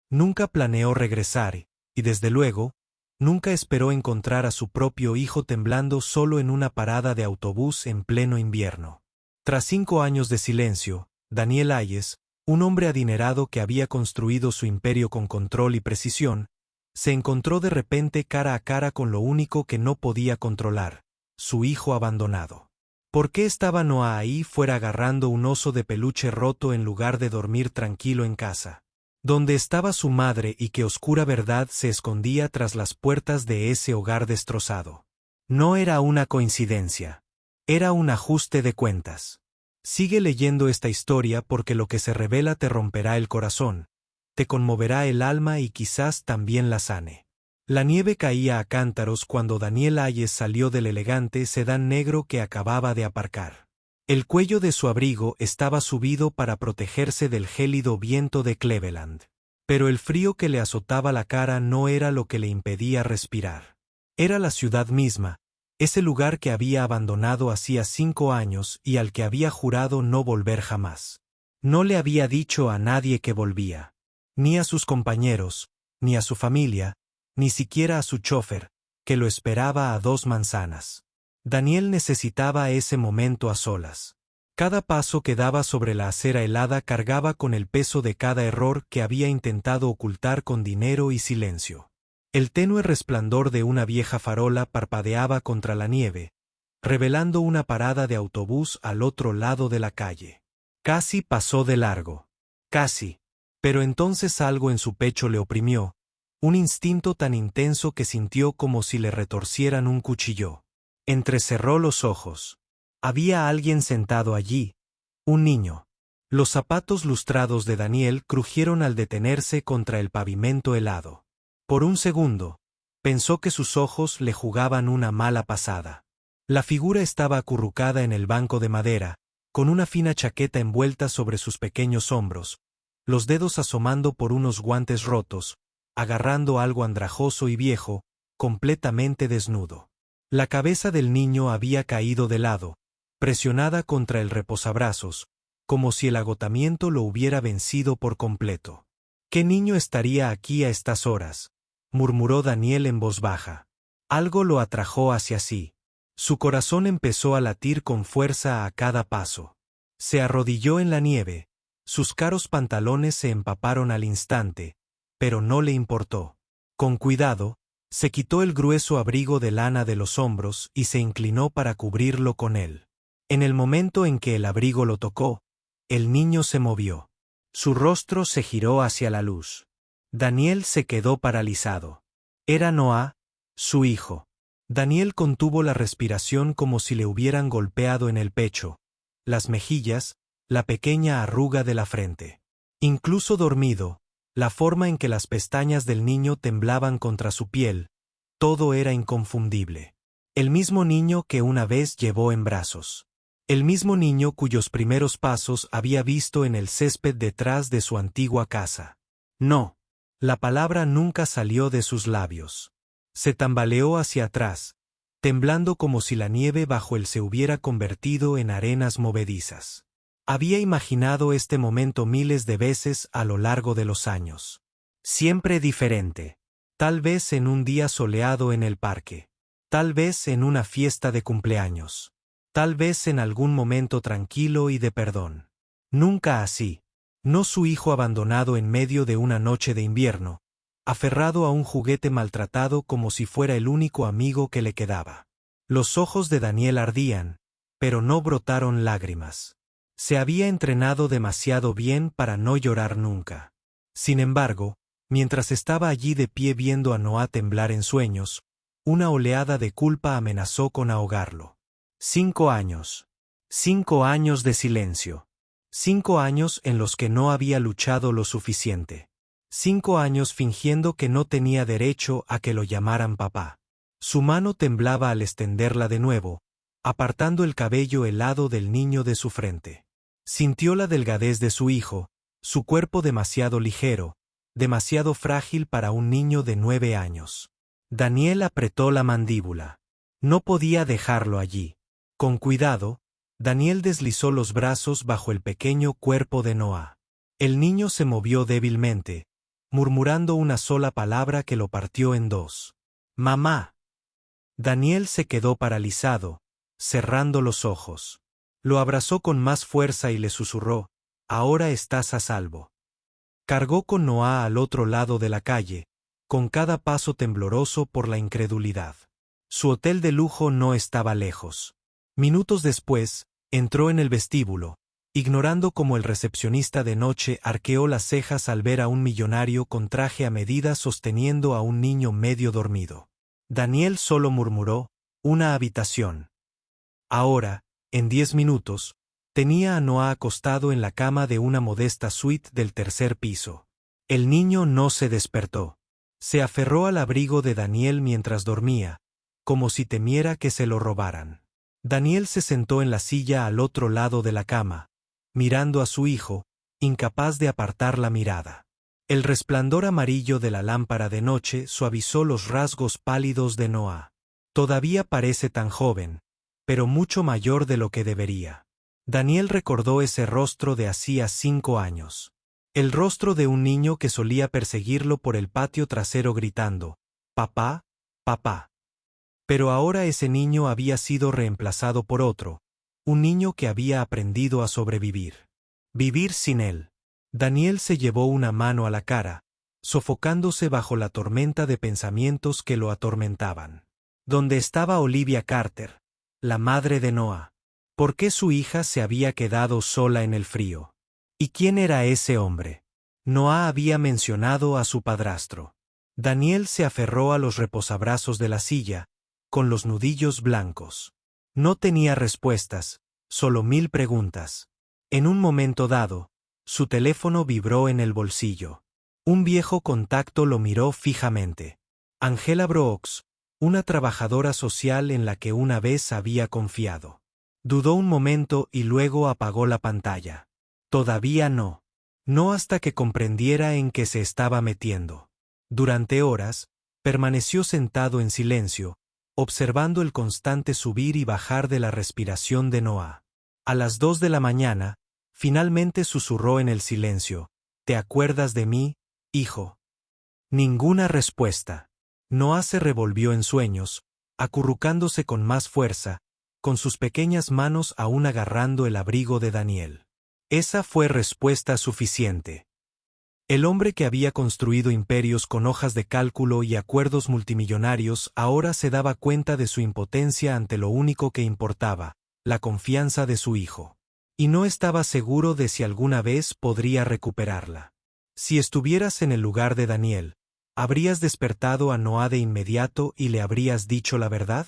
Nunca planeó regresar, y desde luego, nunca esperó encontrar a su propio hijo temblando solo en una parada de autobús en pleno invierno. Tras 5 años de silencio, Daniel Hayes, un hombre adinerado que había construido su imperio con control y precisión, se encontró de repente cara a cara con lo único que no podía controlar, su hijo abandonado. ¿Por qué estaba Noah ahí fuera agarrando un oso de peluche roto en lugar de dormir tranquilo en casa? ¿Dónde estaba su madre y qué oscura verdad se escondía tras las puertas de ese hogar destrozado? No era una coincidencia. Era un ajuste de cuentas. Sigue leyendo esta historia porque lo que se revela te romperá el corazón, te conmoverá el alma y quizás también la sane. La nieve caía a cántaros cuando Daniel Hayes salió del elegante sedán negro que acababa de aparcar. El cuello de su abrigo estaba subido para protegerse del gélido viento de Cleveland. Pero el frío que le azotaba la cara no era lo que le impedía respirar. Era la ciudad misma, ese lugar que había abandonado hacía 5 años y al que había jurado no volver jamás. No le había dicho a nadie que volvía. Ni a sus compañeros, ni a su familia, ni siquiera a su chofer, que lo esperaba a 2 manzanas. Daniel necesitaba ese momento a solas. Cada paso que daba sobre la acera helada cargaba con el peso de cada error que había intentado ocultar con dinero y silencio. El tenue resplandor de una vieja farola parpadeaba contra la nieve, revelando una parada de autobús al otro lado de la calle. Casi pasó de largo. Casi. Pero entonces algo en su pecho le oprimió, un instinto tan intenso que sintió como si le retorcieran un cuchillo. Entrecerró los ojos. Había alguien sentado allí, un niño. Los zapatos lustrados de Daniel crujieron al detenerse contra el pavimento helado. Por un segundo, pensó que sus ojos le jugaban una mala pasada. La figura estaba acurrucada en el banco de madera, con una fina chaqueta envuelta sobre sus pequeños hombros, los dedos asomando por unos guantes rotos, agarrando algo andrajoso y viejo, completamente desnudo. La cabeza del niño había caído de lado, presionada contra el reposabrazos, como si el agotamiento lo hubiera vencido por completo. ¿Qué niño estaría aquí a estas horas?, murmuró Daniel en voz baja. Algo lo atrajo hacia sí. Su corazón empezó a latir con fuerza a cada paso. Se arrodilló en la nieve, sus caros pantalones se empaparon al instante, pero no le importó. Con cuidado, se quitó el grueso abrigo de lana de los hombros y se inclinó para cubrirlo con él. En el momento en que el abrigo lo tocó, el niño se movió. Su rostro se giró hacia la luz. Daniel se quedó paralizado. Era Noah, su hijo. Daniel contuvo la respiración como si le hubieran golpeado en el pecho, las mejillas, la pequeña arruga de la frente. Incluso dormido, la forma en que las pestañas del niño temblaban contra su piel, todo era inconfundible. El mismo niño que una vez llevó en brazos. El mismo niño cuyos primeros pasos había visto en el césped detrás de su antigua casa. No. La palabra nunca salió de sus labios. Se tambaleó hacia atrás, temblando como si la nieve bajo él se hubiera convertido en arenas movedizas. Había imaginado este momento miles de veces a lo largo de los años. Siempre diferente. Tal vez en un día soleado en el parque. Tal vez en una fiesta de cumpleaños. Tal vez en algún momento tranquilo y de perdón. Nunca así. No su hijo abandonado en medio de una noche de invierno, aferrado a un juguete maltratado como si fuera el único amigo que le quedaba. Los ojos de Daniel ardían, pero no brotaron lágrimas. Se había entrenado demasiado bien para no llorar nunca. Sin embargo, mientras estaba allí de pie viendo a Noah temblar en sueños, una oleada de culpa amenazó con ahogarlo. 5 años. 5 años de silencio. 5 años en los que no había luchado lo suficiente. 5 años fingiendo que no tenía derecho a que lo llamaran papá. Su mano temblaba al extenderla de nuevo, apartando el cabello helado del niño de su frente. Sintió la delgadez de su hijo, su cuerpo demasiado ligero, demasiado frágil para un niño de 9 años. Daniel apretó la mandíbula. No podía dejarlo allí. Con cuidado, Daniel deslizó los brazos bajo el pequeño cuerpo de Noah. El niño se movió débilmente, murmurando una sola palabra que lo partió en dos. «Mamá». Daniel se quedó paralizado, cerrando los ojos. Lo abrazó con más fuerza y le susurró: «Ahora estás a salvo». Cargó con Noah al otro lado de la calle, con cada paso tembloroso por la incredulidad. Su hotel de lujo no estaba lejos. Minutos después, entró en el vestíbulo, ignorando cómo el recepcionista de noche arqueó las cejas al ver a un millonario con traje a medida sosteniendo a un niño medio dormido. Daniel solo murmuró: «Una habitación». Ahora, en 10 minutos, tenía a Noah acostado en la cama de una modesta suite del tercer piso. El niño no se despertó. Se aferró al abrigo de Daniel mientras dormía, como si temiera que se lo robaran. Daniel se sentó en la silla al otro lado de la cama, mirando a su hijo, incapaz de apartar la mirada. El resplandor amarillo de la lámpara de noche suavizó los rasgos pálidos de Noah. Todavía parece tan joven, pero mucho mayor de lo que debería. Daniel recordó ese rostro de hacía 5 años. El rostro de un niño que solía perseguirlo por el patio trasero gritando: «Papá, papá». Pero ahora ese niño había sido reemplazado por otro, un niño que había aprendido a sobrevivir. Vivir sin él. Daniel se llevó una mano a la cara, sofocándose bajo la tormenta de pensamientos que lo atormentaban. ¿Dónde estaba Olivia Carter, la madre de Noah? ¿Por qué su hija se había quedado sola en el frío? ¿Y quién era ese hombre? Noah había mencionado a su padrastro. Daniel se aferró a los reposabrazos de la silla, con los nudillos blancos. No tenía respuestas, solo 1000 preguntas. En un momento dado, su teléfono vibró en el bolsillo. Un viejo contacto lo miró fijamente. Angela Brooks, una trabajadora social en la que una vez había confiado. Dudó un momento y luego apagó la pantalla. Todavía no. No hasta que comprendiera en qué se estaba metiendo. Durante horas, permaneció sentado en silencio, observando el constante subir y bajar de la respiración de Noah. A las 2 de la mañana, finalmente susurró en el silencio: «¿Te acuerdas de mí, hijo?». Ninguna respuesta. Noah se revolvió en sueños, acurrucándose con más fuerza, con sus pequeñas manos aún agarrando el abrigo de Daniel. Esa fue respuesta suficiente. El hombre que había construido imperios con hojas de cálculo y acuerdos multimillonarios ahora se daba cuenta de su impotencia ante lo único que importaba, la confianza de su hijo. Y no estaba seguro de si alguna vez podría recuperarla. Si estuvieras en el lugar de Daniel, ¿habrías despertado a Noah de inmediato y le habrías dicho la verdad?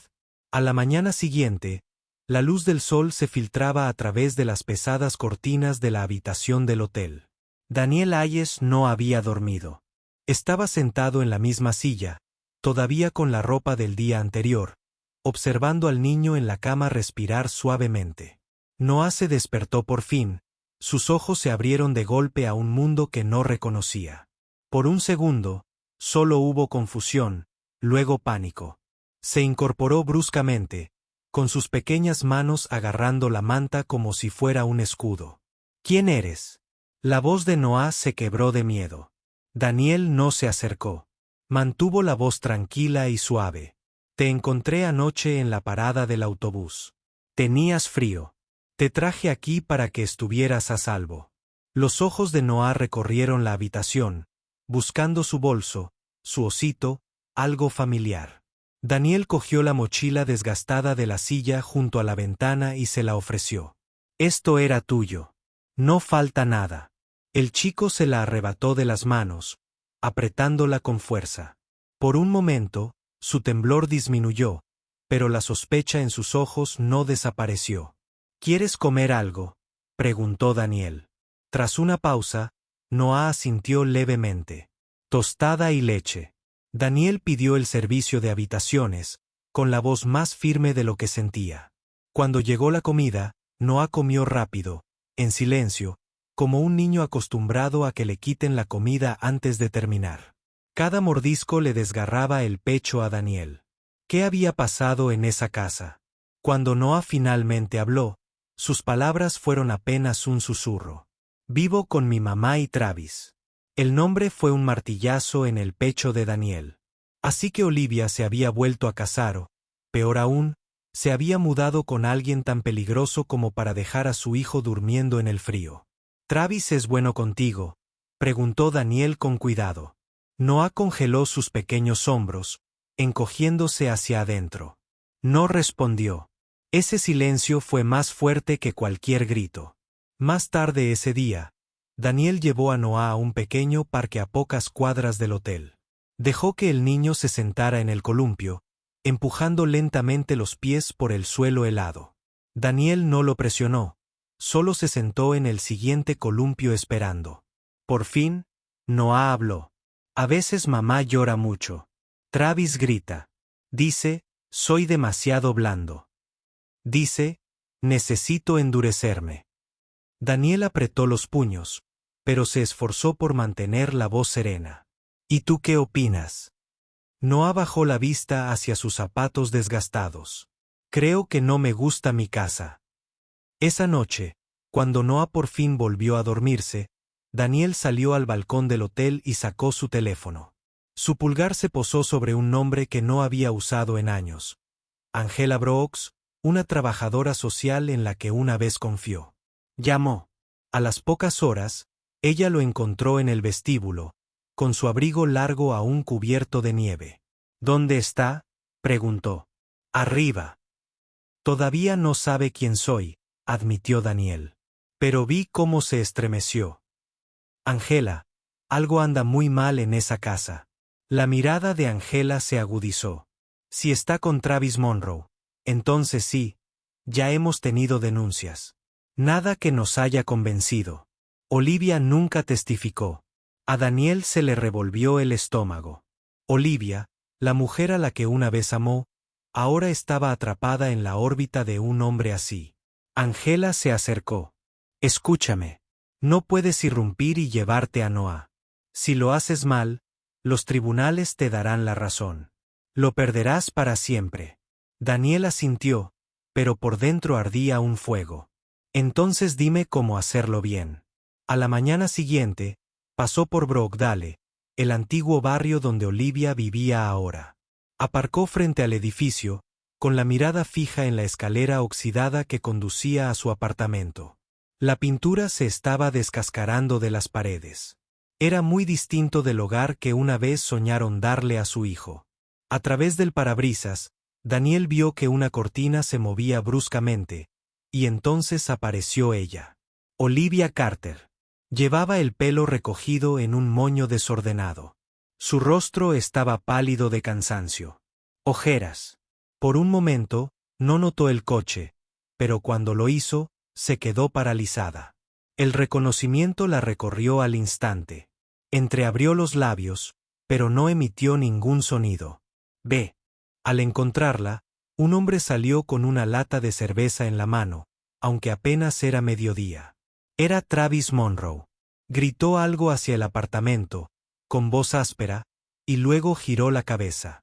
A la mañana siguiente, la luz del sol se filtraba a través de las pesadas cortinas de la habitación del hotel. Daniel Hayes no había dormido. Estaba sentado en la misma silla, todavía con la ropa del día anterior, observando al niño en la cama respirar suavemente. Noah se despertó por fin, sus ojos se abrieron de golpe a un mundo que no reconocía. Por un segundo, solo hubo confusión, luego pánico. Se incorporó bruscamente, con sus pequeñas manos agarrando la manta como si fuera un escudo. «¿Quién eres?». La voz de Noah se quebró de miedo. Daniel no se acercó. Mantuvo la voz tranquila y suave. «Te encontré anoche en la parada del autobús. Tenías frío. Te traje aquí para que estuvieras a salvo». Los ojos de Noah recorrieron la habitación, buscando su bolso, su osito, algo familiar. Daniel cogió la mochila desgastada de la silla junto a la ventana y se la ofreció. «Esto era tuyo. No falta nada». El chico se la arrebató de las manos, apretándola con fuerza. Por un momento, su temblor disminuyó, pero la sospecha en sus ojos no desapareció. «¿Quieres comer algo?», preguntó Daniel. Tras una pausa, Noah asintió levemente. «Tostada y leche». Daniel pidió el servicio de habitaciones, con la voz más firme de lo que sentía. Cuando llegó la comida, Noah comió rápido, en silencio, como un niño acostumbrado a que le quiten la comida antes de terminar. Cada mordisco le desgarraba el pecho a Daniel. ¿Qué había pasado en esa casa? Cuando Noah finalmente habló, sus palabras fueron apenas un susurro. «Vivo con mi mamá y Travis». El nombre fue un martillazo en el pecho de Daniel. Así que Olivia se había vuelto a casar o, peor aún, se había mudado con alguien tan peligroso como para dejar a su hijo durmiendo en el frío. ¿Travis es bueno contigo?, preguntó Daniel con cuidado. Noah congeló sus pequeños hombros, encogiéndose hacia adentro. No respondió. Ese silencio fue más fuerte que cualquier grito. Más tarde ese día, Daniel llevó a Noah a un pequeño parque a pocas cuadras del hotel. Dejó que el niño se sentara en el columpio, empujando lentamente los pies por el suelo helado. Daniel no lo presionó, solo se sentó en el siguiente columpio esperando. Por fin, Noah habló. A veces mamá llora mucho. Travis grita. Dice, soy demasiado blando. Dice, necesito endurecerme. Daniel apretó los puños, pero se esforzó por mantener la voz serena. ¿Y tú qué opinas? Noah bajó la vista hacia sus zapatos desgastados. Creo que no me gusta mi casa. Esa noche, cuando Noah por fin volvió a dormirse, Daniel salió al balcón del hotel y sacó su teléfono. Su pulgar se posó sobre un nombre que no había usado en años. Angela Brooks, una trabajadora social en la que una vez confió. Llamó. A las pocas horas, ella lo encontró en el vestíbulo, con su abrigo largo aún cubierto de nieve. ¿Dónde está?, preguntó. Arriba. Todavía no sabe quién soy, admitió Daniel. Pero vi cómo se estremeció. Angela, algo anda muy mal en esa casa. La mirada de Angela se agudizó. Si está con Travis Monroe, entonces sí, ya hemos tenido denuncias. Nada que nos haya convencido. Olivia nunca testificó. A Daniel se le revolvió el estómago. Olivia, la mujer a la que una vez amó, ahora estaba atrapada en la órbita de un hombre así. Angela se acercó. Escúchame. No puedes irrumpir y llevarte a Noah. Si lo haces mal, los tribunales te darán la razón. Lo perderás para siempre. Daniel asintió, pero por dentro ardía un fuego. Entonces dime cómo hacerlo bien. A la mañana siguiente, pasó por Brookdale, el antiguo barrio donde Olivia vivía ahora. Aparcó frente al edificio, con la mirada fija en la escalera oxidada que conducía a su apartamento. La pintura se estaba descascarando de las paredes. Era muy distinto del hogar que una vez soñaron darle a su hijo. A través del parabrisas, Daniel vio que una cortina se movía bruscamente, y entonces apareció ella. Olivia Carter. Llevaba el pelo recogido en un moño desordenado. Su rostro estaba pálido de cansancio. Ojeras. Por un momento, no notó el coche, pero cuando lo hizo, se quedó paralizada. El reconocimiento la recorrió al instante. Entreabrió los labios, pero no emitió ningún sonido. Ve. Al encontrarla, un hombre salió con una lata de cerveza en la mano, aunque apenas era mediodía. Era Travis Monroe. Gritó algo hacia el apartamento, con voz áspera, y luego giró la cabeza.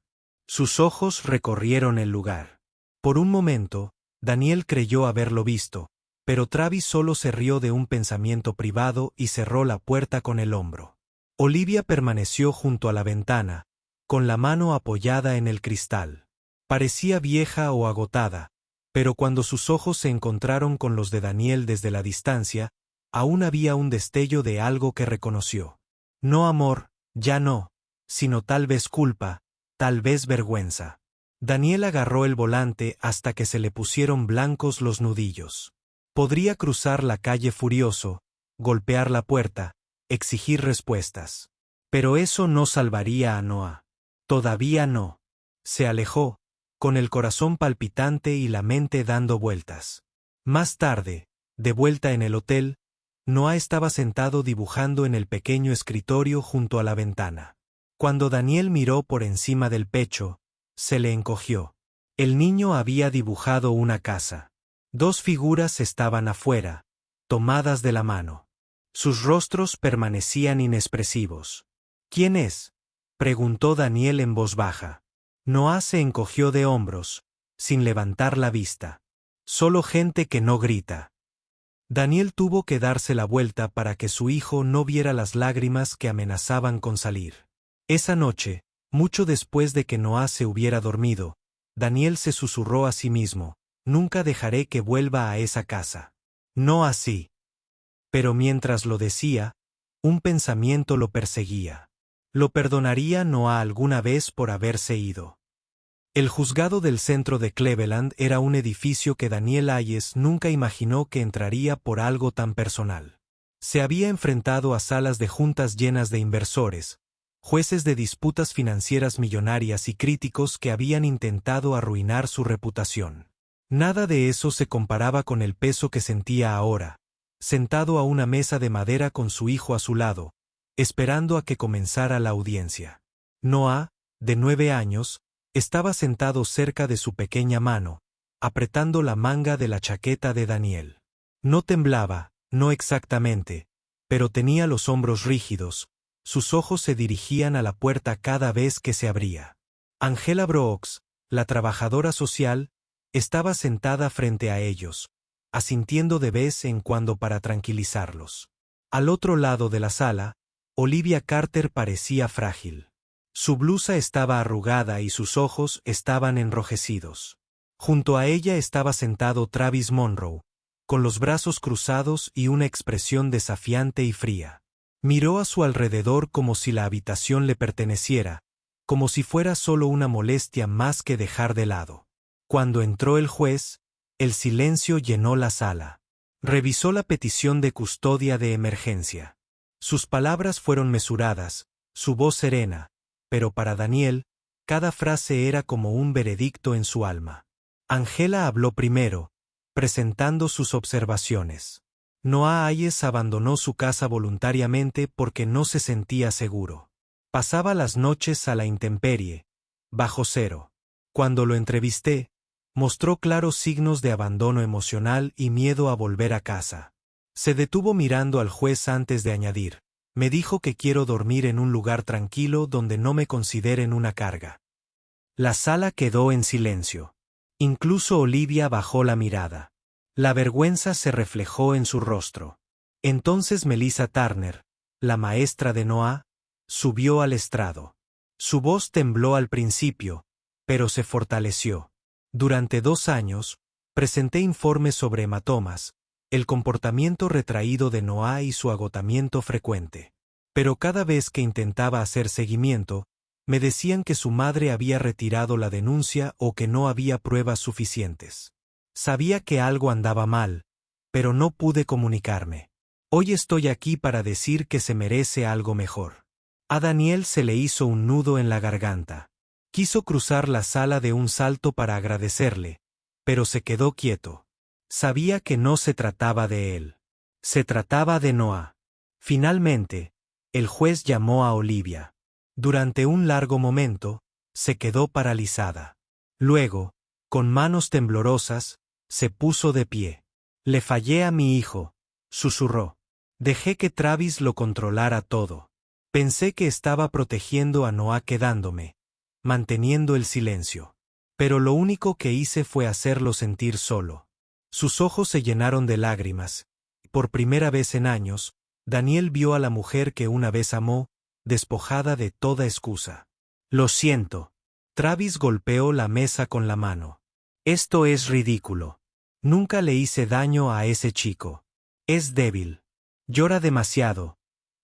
Sus ojos recorrieron el lugar. Por un momento, Daniel creyó haberlo visto, pero Travis solo se rió de un pensamiento privado y cerró la puerta con el hombro. Olivia permaneció junto a la ventana, con la mano apoyada en el cristal. Parecía vieja o agotada, pero cuando sus ojos se encontraron con los de Daniel desde la distancia, aún había un destello de algo que reconoció. No amor, ya no, sino tal vez culpa, tal vez vergüenza. Daniel agarró el volante hasta que se le pusieron blancos los nudillos. Podría cruzar la calle furioso, golpear la puerta, exigir respuestas. Pero eso no salvaría a Noah. Todavía no. Se alejó, con el corazón palpitante y la mente dando vueltas. Más tarde, de vuelta en el hotel, Noah estaba sentado dibujando en el pequeño escritorio junto a la ventana. Cuando Daniel miró por encima del pecho, se le encogió. El niño había dibujado una casa. Dos figuras estaban afuera, tomadas de la mano. Sus rostros permanecían inexpresivos. ¿Quién es?, preguntó Daniel en voz baja. Noah se encogió de hombros, sin levantar la vista. Solo gente que no grita. Daniel tuvo que darse la vuelta para que su hijo no viera las lágrimas que amenazaban con salir. Esa noche, mucho después de que Noah se hubiera dormido, Daniel se susurró a sí mismo: nunca dejaré que vuelva a esa casa. No así. Pero mientras lo decía, un pensamiento lo perseguía. ¿Lo perdonaría Noah alguna vez por haberse ido? El juzgado del centro de Cleveland era un edificio que Daniel Hayes nunca imaginó que entraría por algo tan personal. Se había enfrentado a salas de juntas llenas de inversores, jueces de disputas financieras millonarias y críticos que habían intentado arruinar su reputación. Nada de eso se comparaba con el peso que sentía ahora, sentado a una mesa de madera con su hijo a su lado, esperando a que comenzara la audiencia. Noah, de 9 años, estaba sentado cerca de su pequeña mano, apretando la manga de la chaqueta de Daniel. No temblaba, no exactamente, pero tenía los hombros rígidos, sus ojos se dirigían a la puerta cada vez que se abría. Angela Brooks, la trabajadora social, estaba sentada frente a ellos, asintiendo de vez en cuando para tranquilizarlos. Al otro lado de la sala, Olivia Carter parecía frágil. Su blusa estaba arrugada y sus ojos estaban enrojecidos. Junto a ella estaba sentado Travis Monroe, con los brazos cruzados y una expresión desafiante y fría. Miró a su alrededor como si la habitación le perteneciera, como si fuera solo una molestia más que dejar de lado. Cuando entró el juez, el silencio llenó la sala. Revisó la petición de custodia de emergencia. Sus palabras fueron mesuradas, su voz serena, pero para Daniel, cada frase era como un veredicto en su alma. Angela habló primero, presentando sus observaciones. Noah Hayes abandonó su casa voluntariamente porque no se sentía seguro. Pasaba las noches a la intemperie, bajo cero. Cuando lo entrevisté, mostró claros signos de abandono emocional y miedo a volver a casa. Se detuvo mirando al juez antes de añadir: me dijo que quiero dormir en un lugar tranquilo donde no me consideren una carga. La sala quedó en silencio. Incluso Olivia bajó la mirada. La vergüenza se reflejó en su rostro. Entonces Melissa Turner, la maestra de Noah, subió al estrado. Su voz tembló al principio, pero se fortaleció. Durante 2 años, presenté informes sobre hematomas, el comportamiento retraído de Noah y su agotamiento frecuente. Pero cada vez que intentaba hacer seguimiento, me decían que su madre había retirado la denuncia o que no había pruebas suficientes. Sabía que algo andaba mal, pero no pude comunicarme. Hoy estoy aquí para decir que se merece algo mejor. A Daniel se le hizo un nudo en la garganta. Quiso cruzar la sala de un salto para agradecerle, pero se quedó quieto. Sabía que no se trataba de él. Se trataba de Noah. Finalmente, el juez llamó a Olivia. Durante un largo momento, se quedó paralizada. Luego, con manos temblorosas, se puso de pie. Le fallé a mi hijo, susurró. Dejé que Travis lo controlara todo. Pensé que estaba protegiendo a Noah quedándome, manteniendo el silencio. Pero lo único que hice fue hacerlo sentir solo. Sus ojos se llenaron de lágrimas. Por primera vez en años, Daniel vio a la mujer que una vez amó, despojada de toda excusa. Lo siento. Travis golpeó la mesa con la mano. Esto es ridículo. Nunca le hice daño a ese chico. Es débil. Llora demasiado.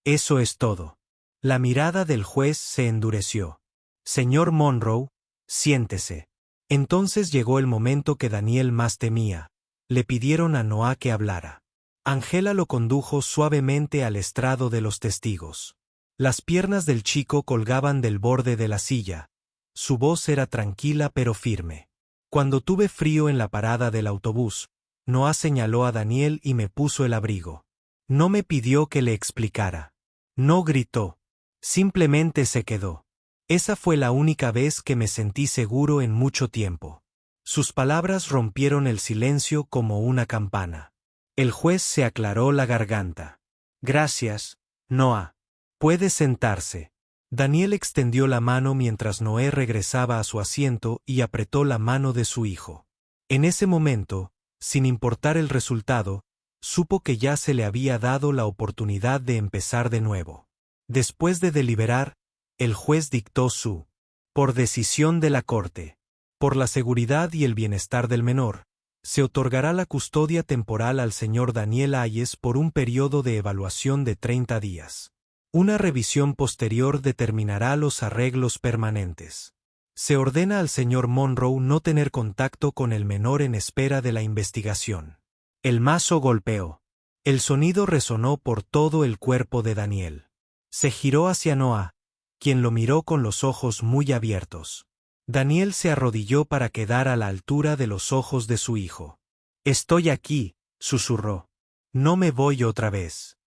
Eso es todo. La mirada del juez se endureció. Señor Monroe, siéntese. Entonces llegó el momento que Daniel más temía. Le pidieron a Noah que hablara. Angela lo condujo suavemente al estrado de los testigos. Las piernas del chico colgaban del borde de la silla. Su voz era tranquila pero firme. Cuando tuve frío en la parada del autobús, Noah señaló a Daniel y me puso el abrigo. No me pidió que le explicara. No gritó. Simplemente se quedó. Esa fue la única vez que me sentí seguro en mucho tiempo. Sus palabras rompieron el silencio como una campana. El juez se aclaró la garganta. Gracias, Noah. Puede sentarse. Daniel extendió la mano mientras Noé regresaba a su asiento y apretó la mano de su hijo. En ese momento, sin importar el resultado, supo que ya se le había dado la oportunidad de empezar de nuevo. Después de deliberar, el juez dictó por decisión de la Corte, por la seguridad y el bienestar del menor, se otorgará la custodia temporal al señor Daniel Hayes por un periodo de evaluación de 30 días. Una revisión posterior determinará los arreglos permanentes. Se ordena al señor Monroe no tener contacto con el menor en espera de la investigación. El mazo golpeó. El sonido resonó por todo el cuerpo de Daniel. Se giró hacia Noah, quien lo miró con los ojos muy abiertos. Daniel se arrodilló para quedar a la altura de los ojos de su hijo. «Estoy aquí», susurró. «No me voy otra vez».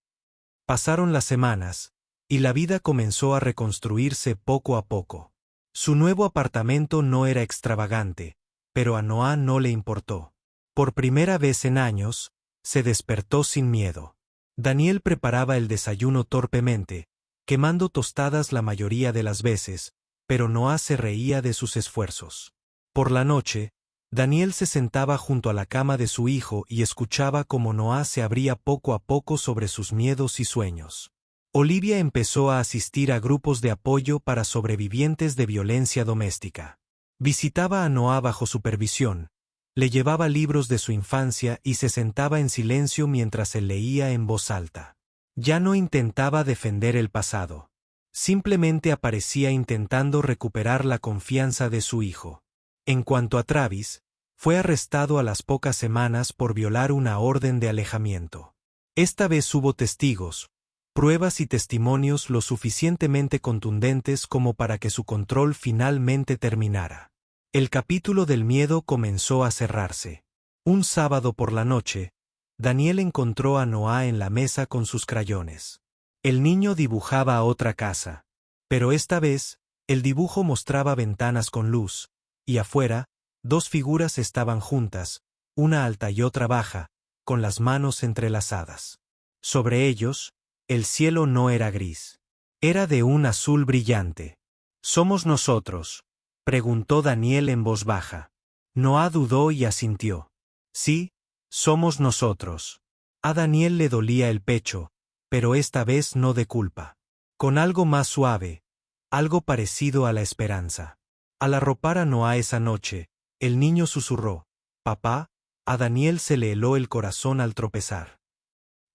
Pasaron las semanas, y la vida comenzó a reconstruirse poco a poco. Su nuevo apartamento no era extravagante, pero a Noah no le importó. Por primera vez en años, se despertó sin miedo. Daniel preparaba el desayuno torpemente, quemando tostadas la mayoría de las veces, pero Noah se reía de sus esfuerzos. Por la noche, Daniel se sentaba junto a la cama de su hijo y escuchaba cómo Noah se abría poco a poco sobre sus miedos y sueños. Olivia empezó a asistir a grupos de apoyo para sobrevivientes de violencia doméstica. Visitaba a Noah bajo supervisión, le llevaba libros de su infancia y se sentaba en silencio mientras él leía en voz alta. Ya no intentaba defender el pasado. Simplemente aparecía intentando recuperar la confianza de su hijo. En cuanto a Travis, fue arrestado a las pocas semanas por violar una orden de alejamiento. Esta vez hubo testigos, pruebas y testimonios lo suficientemente contundentes como para que su control finalmente terminara. El capítulo del miedo comenzó a cerrarse. Un sábado por la noche, Daniel encontró a Noah en la mesa con sus crayones. El niño dibujaba otra casa, pero esta vez, el dibujo mostraba ventanas con luz, y afuera, dos figuras estaban juntas, una alta y otra baja, con las manos entrelazadas. Sobre ellos, el cielo no era gris. Era de un azul brillante. «¿Somos nosotros?», preguntó Daniel en voz baja. Noah dudó y asintió. «Sí, somos nosotros». A Daniel le dolía el pecho, pero esta vez no de culpa. Con algo más suave, algo parecido a la esperanza. Al arropar a Noah esa noche, el niño susurró: «Papá». A Daniel se le heló el corazón al tropezar.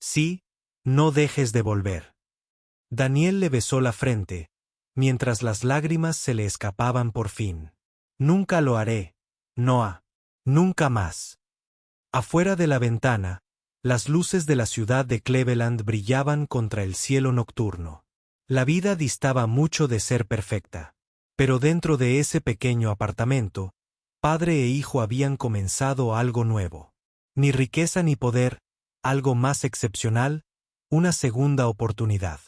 «Sí, no dejes de volver». Daniel le besó la frente, mientras las lágrimas se le escapaban por fin. «Nunca lo haré, Noah. Nunca más». Afuera de la ventana, las luces de la ciudad de Cleveland brillaban contra el cielo nocturno. La vida distaba mucho de ser perfecta. Pero dentro de ese pequeño apartamento, padre e hijo habían comenzado algo nuevo. Ni riqueza ni poder, algo más excepcional, una segunda oportunidad.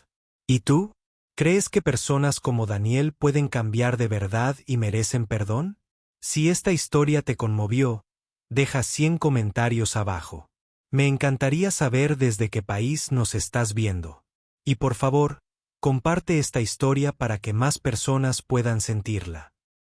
¿Y tú? ¿Crees que personas como Daniel pueden cambiar de verdad y merecen perdón? Si esta historia te conmovió, deja 100 comentarios abajo. Me encantaría saber desde qué país nos estás viendo. Y por favor, comparte esta historia para que más personas puedan sentirla.